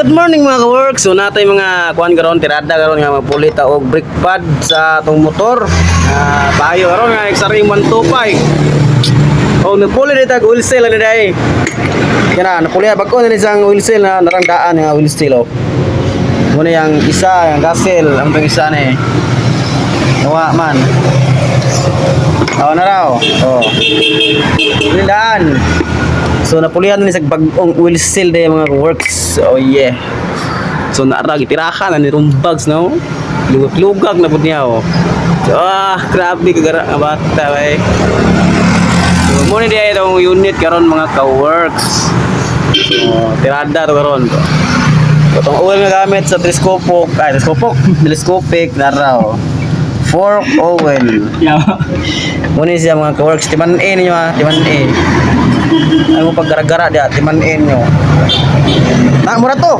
Good morning mga ka-work. So natay mga kuan garon tirada garon nga magpulita og brake pad sa atong motor. Payo garon nga XRM 125. Oh, napuli dito oil seal na dai. Kana napuli bag-o na isang oil seal na narangdaan nga oil seal oh. Muna yang isa, yang gasel, ang pang isa ni. Nawa man. Oh, na raw. Oh. Lilaan. So napulihan ni sa bag-ong oil seal day mga works. Oh yeah. So naara gitirakan ani rumbags no. Lugag na pud niya oh. So, grabe kagara nga bata bay. So mo ni day itong unit karon mga ka-works. So tirada to karon. Itong oil nga gamit sa telescopic na raw. Fork oil. Muna siya mga ka-works. Timan-in nyo ha. Timan-in. Ay mo paggara-gara dia. Timan-in nyo. Mura to.